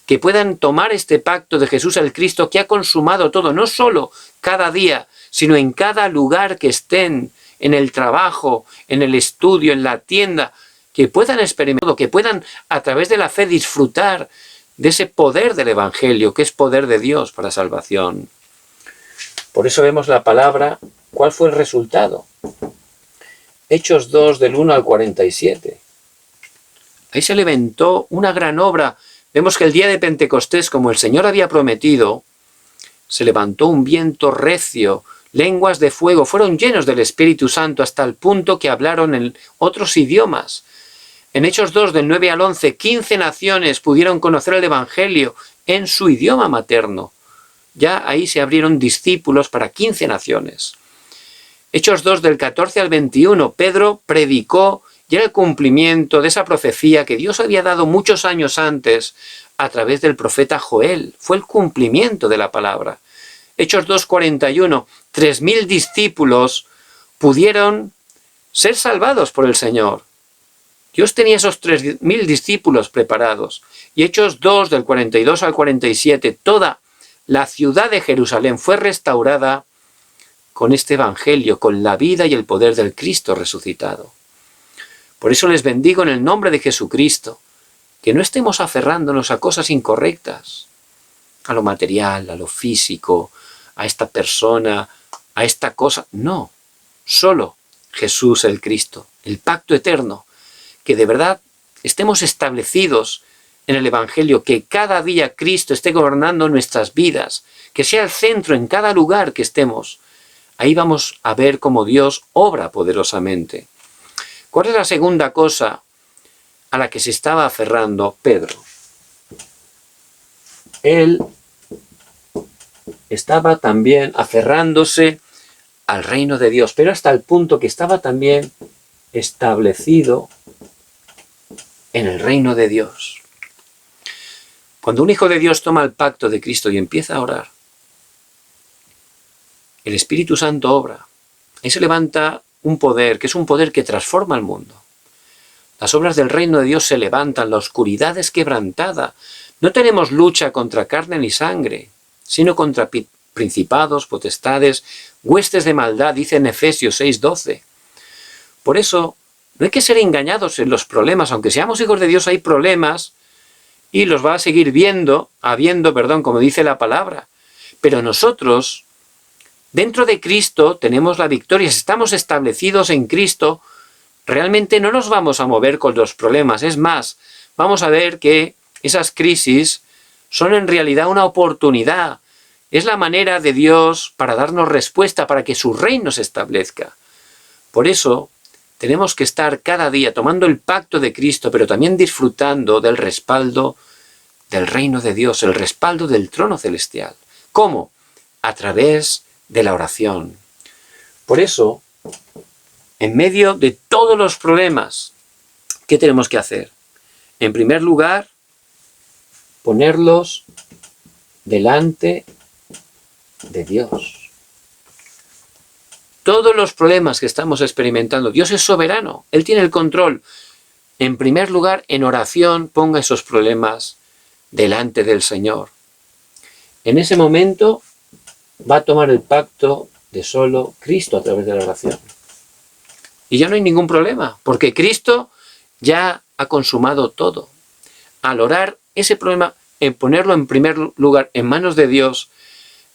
que puedan tomar este pacto de Jesús el Cristo que ha consumado todo, no solo cada día, sino en cada lugar que estén, en el trabajo, en el estudio, en la tienda, que puedan experimentar, que puedan a través de la fe disfrutar de ese poder del Evangelio, que es poder de Dios para salvación. Por eso vemos la palabra, ¿cuál fue el resultado? Hechos 2, del 1 al 47. Ahí se levantó una gran obra. Vemos que el día de Pentecostés, como el Señor había prometido, se levantó un viento recio, lenguas de fuego, fueron llenos del Espíritu Santo hasta el punto que hablaron en otros idiomas. En Hechos 2, del 9 al 11, 15 naciones pudieron conocer el Evangelio en su idioma materno. Ya ahí se abrieron discípulos para 15 naciones. Hechos 2, del 14 al 21, Pedro predicó y era el cumplimiento de esa profecía que Dios había dado muchos años antes a través del profeta Joel. Fue el cumplimiento de la palabra. Hechos 2, 41, 3.000 discípulos pudieron ser salvados por el Señor. Dios tenía esos 3.000 discípulos preparados. Y Hechos 2, del 42 al 47, toda la ciudad de Jerusalén fue restaurada con este Evangelio, con la vida y el poder del Cristo resucitado. Por eso les bendigo en el nombre de Jesucristo, que no estemos aferrándonos a cosas incorrectas, a lo material, a lo físico, a esta persona, a esta cosa. No, solo Jesús el Cristo, el pacto eterno, que de verdad estemos establecidos en el Evangelio, que cada día Cristo esté gobernando nuestras vidas, que sea el centro en cada lugar que estemos. Ahí vamos a ver cómo Dios obra poderosamente. ¿Cuál es la segunda cosa a la que se estaba aferrando Pedro? Él estaba también aferrándose al reino de Dios, pero hasta el punto que estaba también establecido en el reino de Dios. Cuando un hijo de Dios toma el pacto de Cristo y empieza a orar, el Espíritu Santo obra. Ahí se levanta un poder, que es un poder que transforma el mundo. Las obras del reino de Dios se levantan, la oscuridad es quebrantada. No tenemos lucha contra carne ni sangre, sino contra principados, potestades, huestes de maldad, dice en Efesios 6:12. Por eso, no hay que ser engañados en los problemas. Aunque seamos hijos de Dios, hay problemas y los va a seguir habiendo, como dice la palabra. Pero nosotros, dentro de Cristo, tenemos la victoria. Si estamos establecidos en Cristo, realmente no nos vamos a mover con los problemas. Es más, vamos a ver que esas crisis son en realidad una oportunidad. Es la manera de Dios para darnos respuesta, para que su reino se establezca. Por eso, tenemos que estar cada día tomando el pacto de Cristo, pero también disfrutando del respaldo del reino de Dios, el respaldo del trono celestial. ¿Cómo? A través de la oración. Por eso, en medio de todos los problemas, ¿qué tenemos que hacer? En primer lugar, ponerlos delante de Dios. Todos los problemas que estamos experimentando, Dios es soberano, Él tiene el control. En primer lugar, en oración, ponga esos problemas delante del Señor. En ese momento va a tomar el pacto de solo Cristo a través de la oración. Y ya no hay ningún problema, porque Cristo ya ha consumado todo. Al orar, ese problema, en ponerlo en primer lugar en manos de Dios,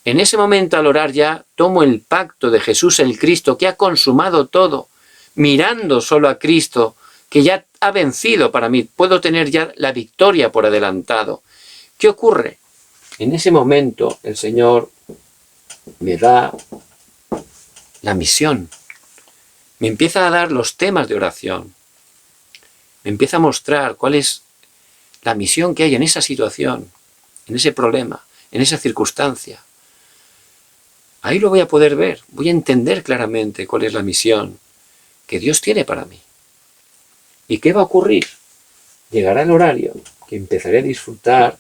en ese momento al orar ya tomo el pacto de Jesús el Cristo, que ha consumado todo, mirando solo a Cristo, que ya ha vencido para mí. Puedo tener ya la victoria por adelantado. ¿Qué ocurre? En ese momento el Señor me da la misión. Me empieza a dar los temas de oración. Me empieza a mostrar cuál es la misión que hay en esa situación, en ese problema, en esa circunstancia. Ahí lo voy a poder ver, voy a entender claramente cuál es la misión que Dios tiene para mí. ¿Y qué va a ocurrir? Llegará el horario, que empezaré a disfrutar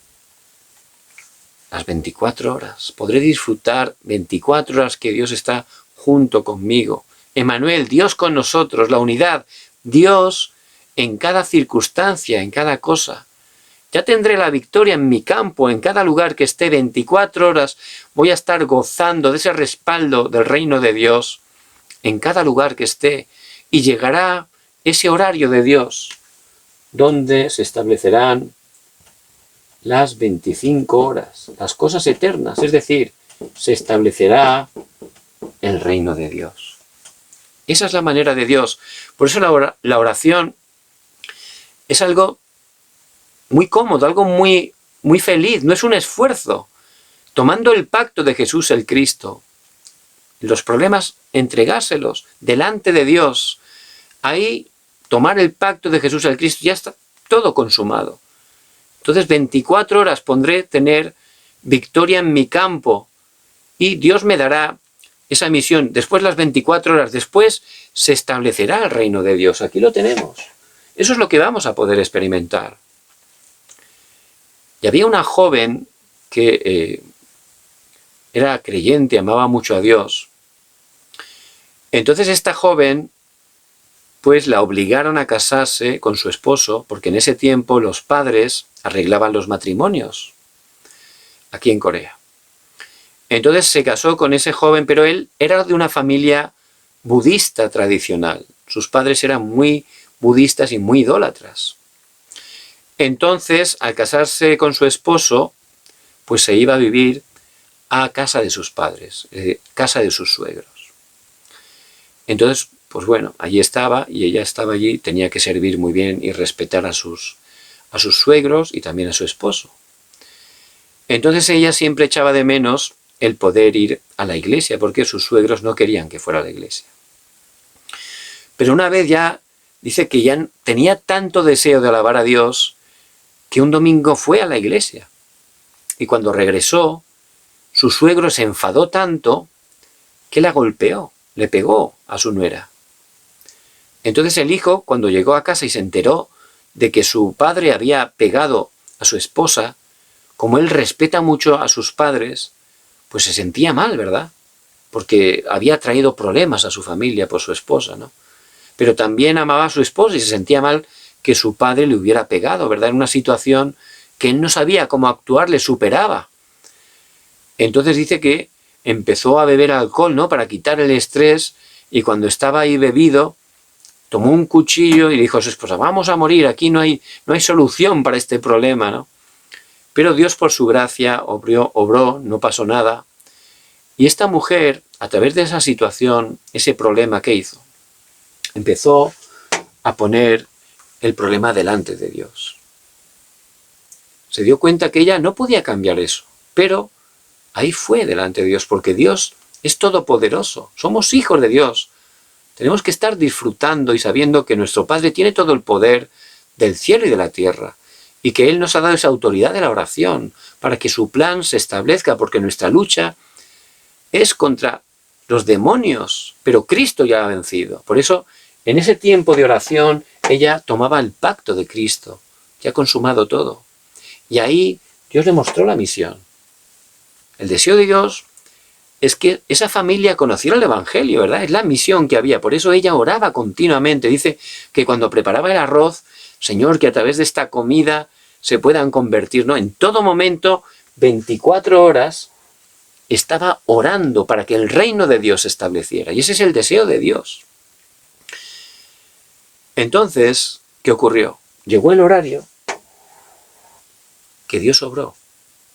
las 24 horas. Podré disfrutar 24 horas que Dios está junto conmigo. Emmanuel, Dios con nosotros, la unidad, Dios en cada circunstancia, en cada cosa. Ya tendré la victoria en mi campo, en cada lugar que esté 24 horas, voy a estar gozando de ese respaldo del reino de Dios, en cada lugar que esté, y llegará ese horario de Dios, donde se establecerán las 25 horas, las cosas eternas, es decir, se establecerá el reino de Dios. Esa es la manera de Dios. Por eso la oración es algo muy cómodo, algo muy feliz, no es un esfuerzo. Tomando el pacto de Jesús el Cristo, los problemas, entregárselos delante de Dios. Ahí, tomar el pacto de Jesús el Cristo, ya está todo consumado. Entonces, 24 horas pondré tener victoria en mi campo y Dios me dará esa misión. Después las 24 horas, después se establecerá el reino de Dios. Aquí lo tenemos. Eso es lo que vamos a poder experimentar. Y había una joven que era creyente, amaba mucho a Dios. Entonces esta joven, pues la obligaron a casarse con su esposo, porque en ese tiempo los padres arreglaban los matrimonios, aquí en Corea. Entonces se casó con ese joven, pero él era de una familia budista tradicional. Sus padres eran muy budistas y muy idólatras. Entonces, al casarse con su esposo, pues se iba a vivir a casa de sus padres, casa de sus suegros. Entonces, pues bueno, allí estaba, y ella estaba allí, tenía que servir muy bien y respetar a sus suegros y también a su esposo. Entonces ella siempre echaba de menos el poder ir a la iglesia, porque sus suegros no querían que fuera a la iglesia. Pero una vez ya, dice que ya tenía tanto deseo de alabar a Dios, que un domingo fue a la iglesia. Y cuando regresó, su suegro se enfadó tanto que la golpeó, le pegó a su nuera. Entonces el hijo, cuando llegó a casa y se enteró de que su padre había pegado a su esposa, como él respeta mucho a sus padres, pues se sentía mal, ¿verdad? Porque había traído problemas a su familia por su esposa, ¿no? Pero también amaba a su esposa y se sentía mal que su padre le hubiera pegado, ¿verdad? En una situación que él no sabía cómo actuar, le superaba. Entonces dice que empezó a beber alcohol, ¿no? Para quitar el estrés, y cuando estaba ahí bebido, tomó un cuchillo y dijo a su esposa, vamos a morir, aquí no hay solución para este problema, ¿no? Pero Dios por su gracia obró, no pasó nada. Y esta mujer, a través de esa situación, ese problema, ¿qué hizo? Empezó a poner el problema delante de Dios. Se dio cuenta que ella no podía cambiar eso, pero ahí fue delante de Dios, porque Dios es todopoderoso, somos hijos de Dios. Tenemos que estar disfrutando y sabiendo que nuestro Padre tiene todo el poder del cielo y de la tierra, y que Él nos ha dado esa autoridad de la oración, para que su plan se establezca, porque nuestra lucha es contra los demonios, pero Cristo ya ha vencido. Por eso, en ese tiempo de oración, ella tomaba el pacto de Cristo, que ha consumado todo. Y ahí Dios le mostró la misión. El deseo de Dios es que esa familia conociera el Evangelio, ¿verdad? Es la misión que había. Por eso ella oraba continuamente. Dice que cuando preparaba el arroz, Señor, que a través de esta comida se puedan convertir, ¿no? En todo momento, 24 horas, estaba orando para que el reino de Dios se estableciera. Y ese es el deseo de Dios. Entonces, ¿qué ocurrió? Llegó el horario que Dios obró.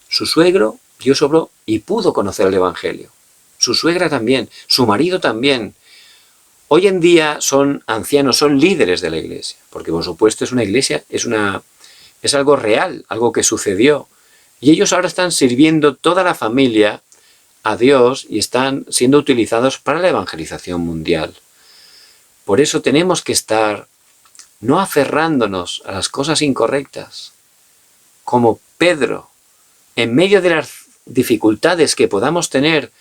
Su suegro, Dios obró y pudo conocer el Evangelio. Su suegra también, su marido también. Hoy en día son ancianos, son líderes de la iglesia, porque por supuesto es una iglesia, es algo real, algo que sucedió. Y ellos ahora están sirviendo toda la familia a Dios y están siendo utilizados para la evangelización mundial. Por eso tenemos que estar no aferrándonos a las cosas incorrectas, como Pedro, en medio de las dificultades que podamos tener.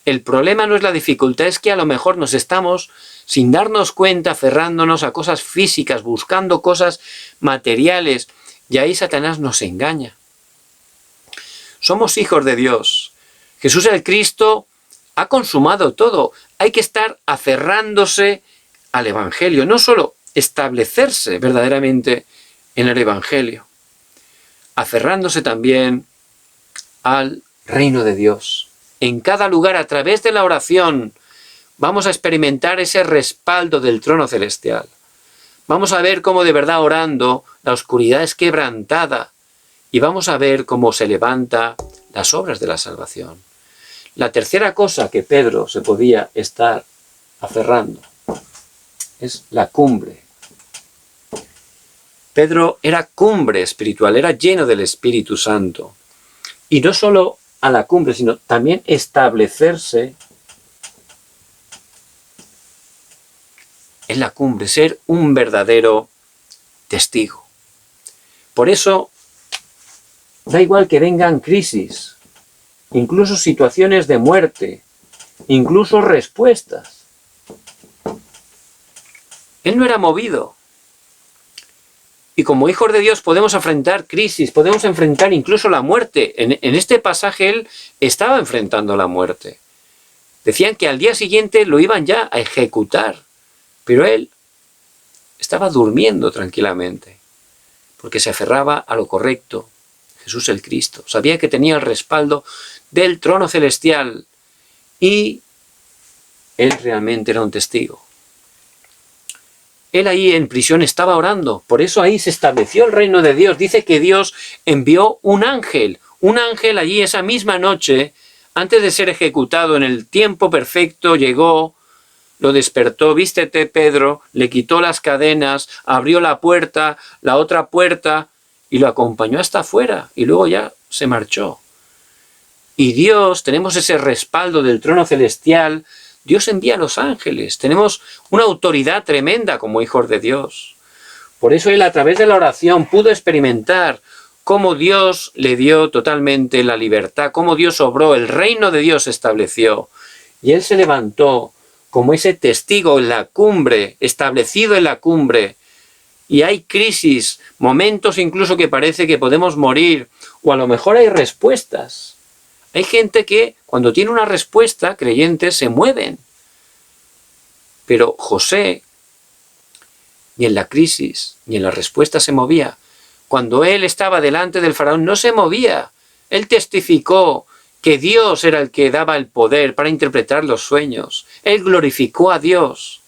El problema no es la dificultad, es que a lo mejor nos estamos, sin darnos cuenta, aferrándonos a cosas físicas, buscando cosas materiales, y ahí Satanás nos engaña. Somos hijos de Dios. Jesús el Cristo ha consumado todo. Hay que estar aferrándose al Evangelio, no solo establecerse verdaderamente en el Evangelio, aferrándose también al reino de Dios. En cada lugar, a través de la oración, vamos a experimentar ese respaldo del trono celestial. Vamos a ver cómo de verdad orando la oscuridad es quebrantada y vamos a ver cómo se levanta las obras de la salvación. La tercera cosa que Pedro se podía estar aferrando es la cumbre. Pedro era cumbre espiritual, era lleno del Espíritu Santo. Y no solo a la cumbre, sino también establecerse en la cumbre, ser un verdadero testigo. Por eso, da igual que vengan crisis, incluso situaciones de muerte, incluso respuestas. Él no era movido. Y como hijos de Dios podemos enfrentar crisis, podemos enfrentar incluso la muerte. En este pasaje él estaba enfrentando la muerte. Decían que al día siguiente lo iban ya a ejecutar, pero él estaba durmiendo tranquilamente, porque se aferraba a lo correcto, Jesús el Cristo. Sabía que tenía el respaldo del trono celestial y él realmente era un testigo. Él ahí en prisión estaba orando, por eso ahí se estableció el reino de Dios. Dice que Dios envió un ángel allí esa misma noche, antes de ser ejecutado en el tiempo perfecto, llegó, lo despertó, vístete Pedro, le quitó las cadenas, abrió la puerta, la otra puerta, y lo acompañó hasta afuera, y luego ya se marchó. Y Dios, tenemos ese respaldo del trono celestial. Dios envía a los ángeles. Tenemos una autoridad tremenda como hijos de Dios. Por eso él a través de la oración pudo experimentar cómo Dios le dio totalmente la libertad, cómo Dios obró, el reino de Dios se estableció. Y él se levantó como ese testigo en la cumbre, establecido en la cumbre. Y hay crisis, momentos incluso que parece que podemos morir, o a lo mejor hay respuestas. Hay gente que cuando tiene una respuesta, creyentes, se mueven. Pero José, ni en la crisis, ni en la respuesta se movía. Cuando él estaba delante del faraón, no se movía. Él testificó que Dios era el que daba el poder para interpretar los sueños. Él glorificó a Dios.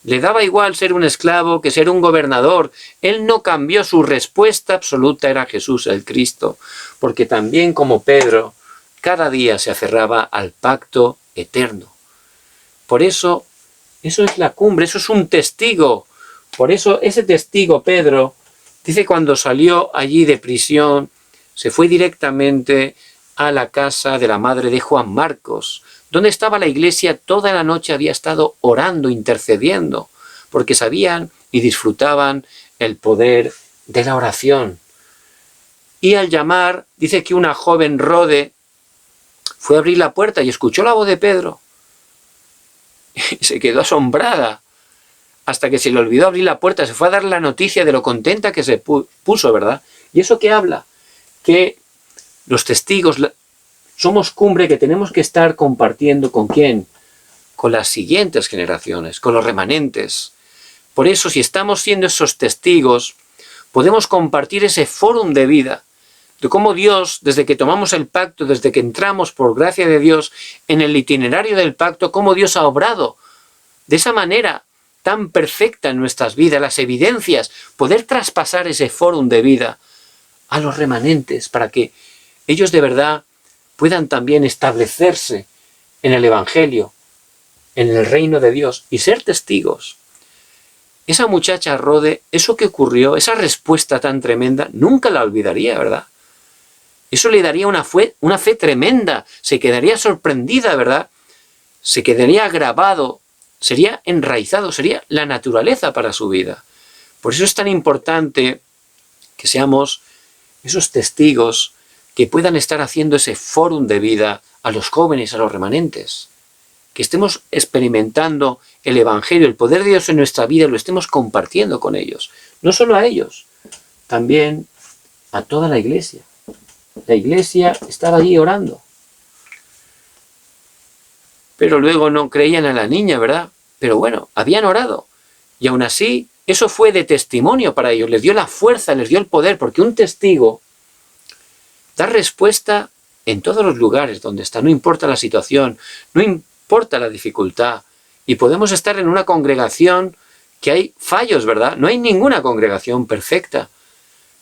Le daba igual ser un esclavo que ser un gobernador. Él no cambió, su respuesta absoluta era Jesús el Cristo. Porque también como Pedro, cada día se aferraba al pacto eterno. Por eso, eso es la cumbre, eso es un testigo. Por eso ese testigo, Pedro, dice cuando salió allí de prisión, se fue directamente a la casa de la madre de Juan Marcos, donde estaba la iglesia, toda la noche había estado orando, intercediendo, porque sabían y disfrutaban el poder de la oración. Y al llamar, dice que una joven Rode fue a abrir la puerta y escuchó la voz de Pedro. Y se quedó asombrada, hasta que se le olvidó abrir la puerta, se fue a dar la noticia de lo contenta que se puso, ¿verdad? ¿Y eso qué habla? Que los testigos somos cumbre que tenemos que estar compartiendo ¿con quién? Con las siguientes generaciones, con los remanentes. Por eso, si estamos siendo esos testigos, podemos compartir ese fórum de vida, de cómo Dios, desde que tomamos el pacto, desde que entramos por gracia de Dios en el itinerario del pacto, cómo Dios ha obrado de esa manera tan perfecta en nuestras vidas, las evidencias, poder traspasar ese fórum de vida a los remanentes para que ellos de verdad puedan también establecerse en el Evangelio, en el reino de Dios y ser testigos. Esa muchacha Rode, eso que ocurrió, esa respuesta tan tremenda, nunca la olvidaría, ¿verdad? Eso le daría una fe tremenda, se quedaría sorprendida, ¿verdad? Se quedaría grabado, sería enraizado, sería la naturaleza para su vida. Por eso es tan importante que seamos esos testigos que puedan estar haciendo ese fórum de vida a los jóvenes, a los remanentes. Que estemos experimentando el Evangelio, el poder de Dios en nuestra vida, lo estemos compartiendo con ellos. No solo a ellos, también a toda la iglesia. La iglesia estaba allí orando. Pero luego no creían a la niña, ¿verdad? Pero bueno, habían orado. Y aún así, eso fue de testimonio para ellos. Les dio la fuerza, les dio el poder, porque un testigo da respuesta en todos los lugares donde está. No importa la situación, no importa la dificultad. Y podemos estar en una congregación que hay fallos, ¿verdad? No hay ninguna congregación perfecta.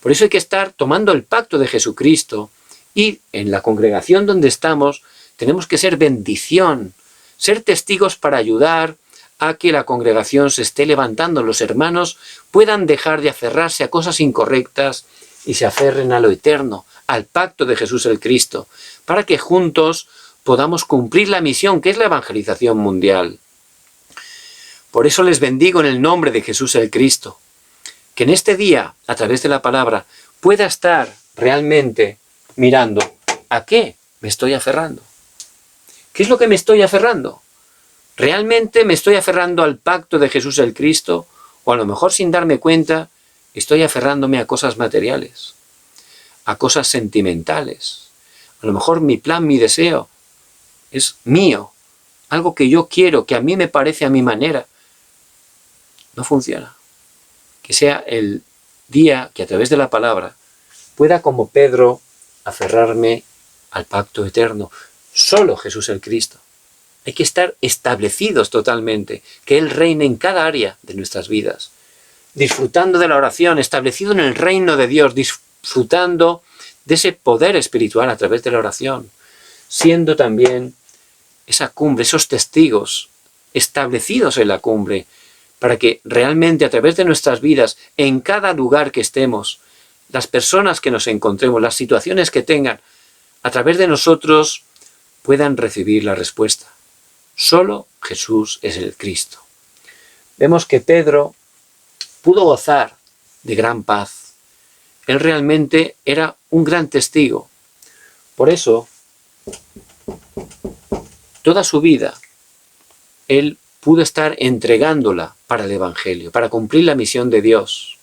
Por eso hay que estar tomando el pacto de Jesucristo. Y en la congregación donde estamos, tenemos que ser bendición, ser testigos para ayudar a que la congregación se esté levantando, los hermanos puedan dejar de aferrarse a cosas incorrectas y se aferren a lo eterno, al pacto de Jesús el Cristo, para que juntos podamos cumplir la misión que es la evangelización mundial. Por eso les bendigo en el nombre de Jesús el Cristo, que en este día, a través de la palabra, pueda estar realmente mirando a qué me estoy aferrando. ¿Qué es lo que me estoy aferrando? ¿Realmente me estoy aferrando al pacto de Jesús el Cristo? O a lo mejor sin darme cuenta, estoy aferrándome a cosas materiales, a cosas sentimentales. A lo mejor mi plan, mi deseo es mío, algo que yo quiero, que a mí me parece a mi manera. No funciona. Que sea el día que a través de la palabra pueda, como Pedro, aferrarme al pacto eterno. Solo Jesús el Cristo. Hay que estar establecidos totalmente, que Él reine en cada área de nuestras vidas, disfrutando de la oración, establecido en el reino de Dios, disfrutando de ese poder espiritual a través de la oración, siendo también esa cumbre, esos testigos establecidos en la cumbre, para que realmente a través de nuestras vidas, en cada lugar que estemos, las personas que nos encontremos, las situaciones que tengan, a través de nosotros puedan recibir la respuesta. Solo Jesús es el Cristo. Vemos que Pedro pudo gozar de gran paz. Él realmente era un gran testigo. Por eso, toda su vida, él pudo estar entregándola para el Evangelio, para cumplir la misión de Dios.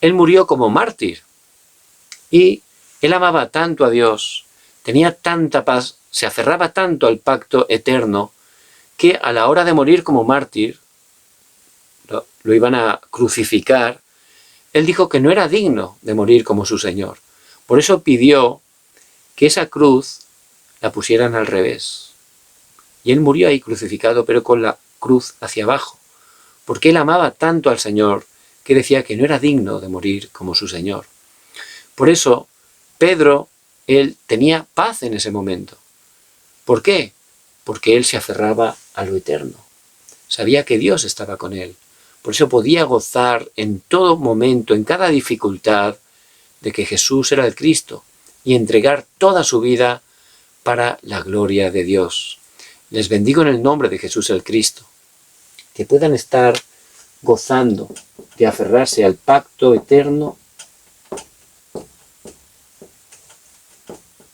Él murió como mártir y él amaba tanto a Dios, tenía tanta paz, se aferraba tanto al pacto eterno, que a la hora de morir como mártir, lo iban a crucificar, él dijo que no era digno de morir como su Señor. Por eso pidió que esa cruz la pusieran al revés. Y él murió ahí crucificado, pero con la cruz hacia abajo, porque él amaba tanto al Señor que decía que no era digno de morir como su Señor. Por eso, Pedro, él tenía paz en ese momento. ¿Por qué? Porque él se aferraba a lo eterno. Sabía que Dios estaba con él. Por eso podía gozar en todo momento, en cada dificultad, de que Jesús era el Cristo y entregar toda su vida para la gloria de Dios. Les bendigo en el nombre de Jesús el Cristo. Que puedan estar gozando de aferrarse al pacto eterno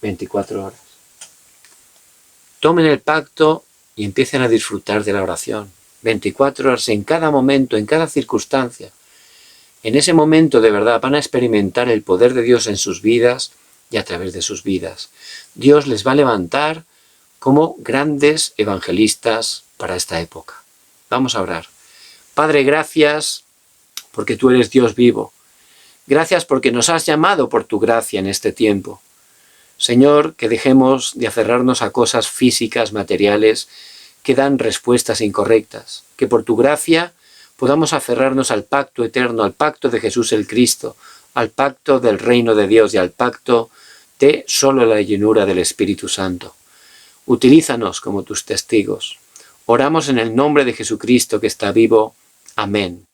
24 horas. Tomen el pacto y empiecen a disfrutar de la oración. 24 horas en cada momento, en cada circunstancia. En ese momento de verdad van a experimentar el poder de Dios en sus vidas y a través de sus vidas. Dios les va a levantar como grandes evangelistas para esta época. Vamos a orar. Padre, gracias porque tú eres Dios vivo. Gracias porque nos has llamado por tu gracia en este tiempo. Señor, que dejemos de aferrarnos a cosas físicas, materiales, que dan respuestas incorrectas. Que por tu gracia podamos aferrarnos al pacto eterno, al pacto de Jesús el Cristo, al pacto del reino de Dios y al pacto de solo la llenura del Espíritu Santo. Utilízanos como tus testigos. Oramos en el nombre de Jesucristo que está vivo. Amén.